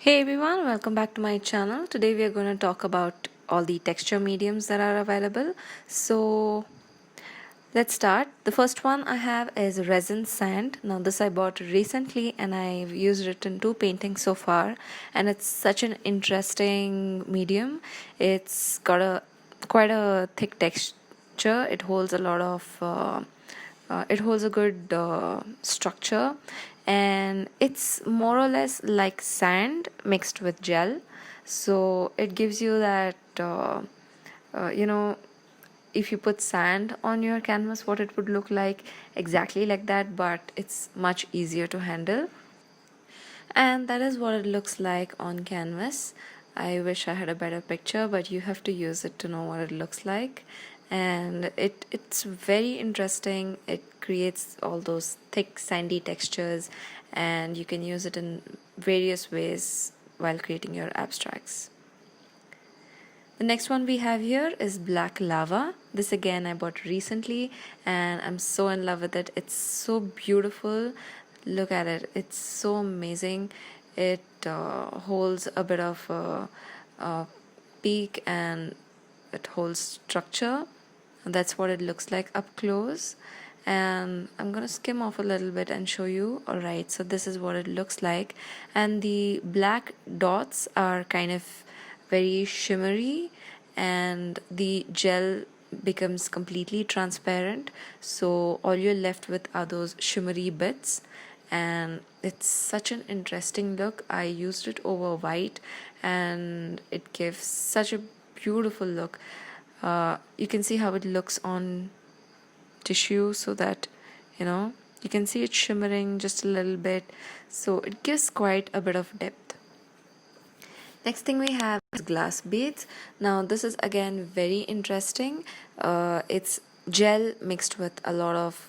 Hey everyone, welcome back to my channel. Today we are going to talk about all the texture mediums that are available. So let's start. The first one I have is resin sand. Now this I bought recently and I've used it in two paintings so far, and it's such an interesting medium. It's got a quite a thick texture. It holds a lot of it holds a good structure, and it's more or less like sand mixed with gel. So it gives you that you know, if you put sand on your canvas, what it would look like, exactly like that, but it's much easier to handle. And that is what it looks like on canvas. I wish I had a better picture, but you have to use it to know what it looks like. And it's very interesting. It creates all those thick sandy textures, and you can use it in various ways while creating your abstracts. The next one we have here is black lava. This again I bought recently and I'm so in love with it. It's so beautiful. Look at it. It's so amazing. It holds a bit of peak, and it holds structure. That's what it looks like up close. And I'm gonna skim off a little bit and show you. Alright, so this is what it looks like, and the black dots are kind of very shimmery, and the gel becomes completely transparent, so all you're left with are those shimmery bits, and it's such an interesting look. I used it over white and it gives such a beautiful look. You can see how it looks on tissue, so that you can see it shimmering just a little bit, so it gives quite a bit of depth. Next thing we have is glass beads. Now this is again very interesting. It's gel mixed with a lot of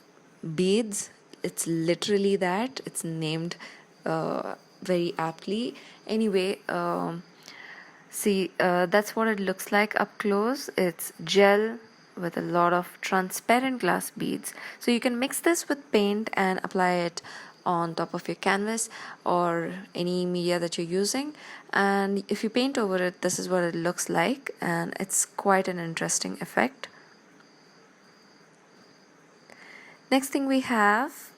beads. It's literally that. It's named very aptly. Anyway, see, that's what it looks like up close. It's gel with a lot of transparent glass beads. So you can mix this with paint and apply it on top of your canvas or any media that you're using, and if you paint over it, this is what it looks like, and it's quite an interesting effect. Next thing we have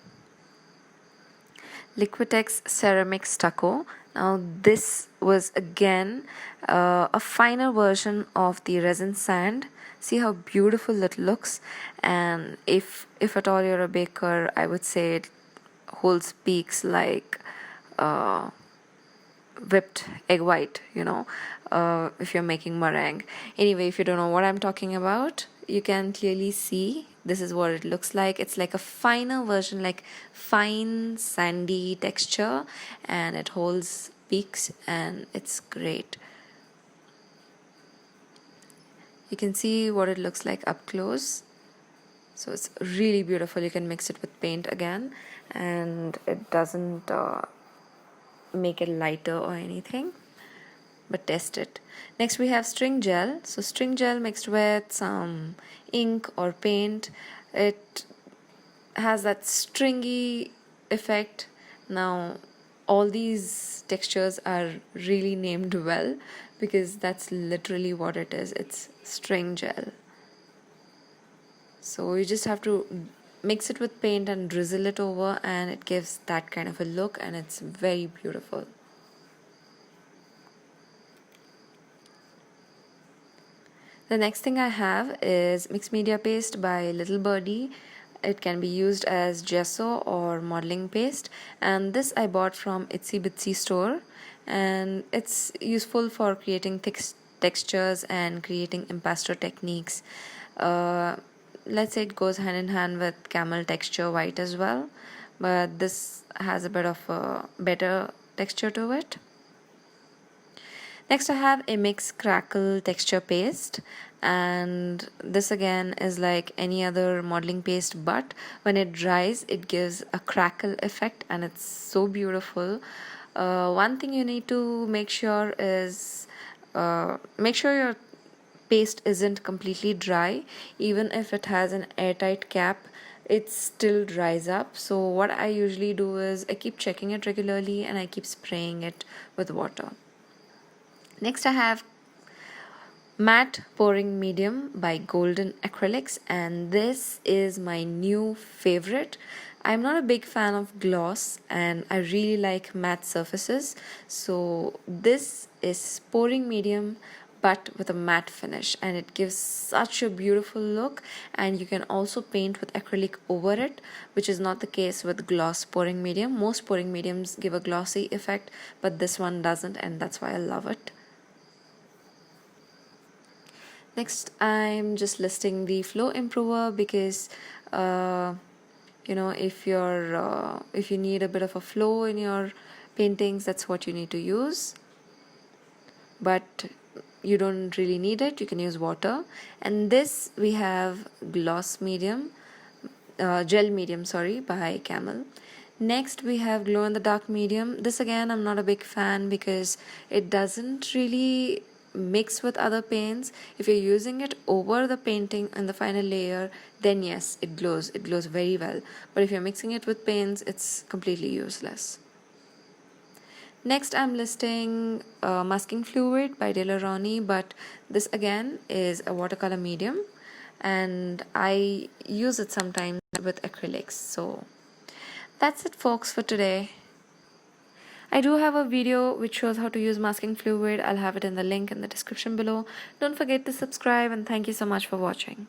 Liquitex Ceramic Stucco. Now this was again a finer version of the resin sand. See how beautiful it looks, and if at all you're a baker, I would say it holds peaks like whipped egg white, if you're making meringue. Anyway, if you don't know what I'm talking about, you can clearly see this is what it looks like. It's like a finer version, like fine sandy texture, and it holds peaks, and it's great. You can see what it looks like up close. So it's really beautiful. You can mix it with paint again, and it doesn't make it lighter or anything, but test it. Next we have string gel. So string gel mixed with some ink or paint, it has that stringy effect. Now all these textures are really named well, because that's literally what it is. It's string gel. So you just have to mix it with paint and drizzle it over, and it gives that kind of a look, and it's very beautiful. The next thing I have is mixed media paste by Little Birdie. It can be used as gesso or modeling paste, and this I bought from Itsy Bitsy store, and it's useful for creating thick textures and creating impasto techniques. Let's say it goes hand in hand with camel texture white as well, but this has a bit of a better texture to it. Next I have a mix crackle texture paste, and this again is like any other modeling paste, but when it dries it gives a crackle effect, and it's so beautiful. One thing you need to make sure is make sure your paste isn't completely dry. Even if it has an airtight cap, it still dries up. So what I usually do is I keep checking it regularly and I keep spraying it with water. Next I have matte pouring medium by Golden Acrylics, and this is my new favorite. I'm not a big fan of gloss and I really like matte surfaces, so this is pouring medium but with a matte finish, and it gives such a beautiful look. And you can also paint with acrylic over it, which is not the case with gloss pouring medium. Most pouring mediums give a glossy effect, but this one doesn't, and that's why I love it. Next, I'm just listing the flow improver because if you need a bit of a flow in your paintings, that's what you need to use. But you don't really need it, you can use water. And this we have gloss medium, gel medium, sorry, by Camel. Next we have glow in the dark medium. This again I'm not a big fan because it doesn't really mix with other paints. If you're using it over the painting in the final layer, then yes, it glows very well, but if you're mixing it with paints, it's completely useless. Next I'm listing masking fluid by Daler-Rowney, but this again is a watercolor medium and I use it sometimes with acrylics. So that's it folks for today. I do have a video which shows how to use masking fluid. I'll have it in the link in the description below. Don't forget to subscribe, and thank you so much for watching.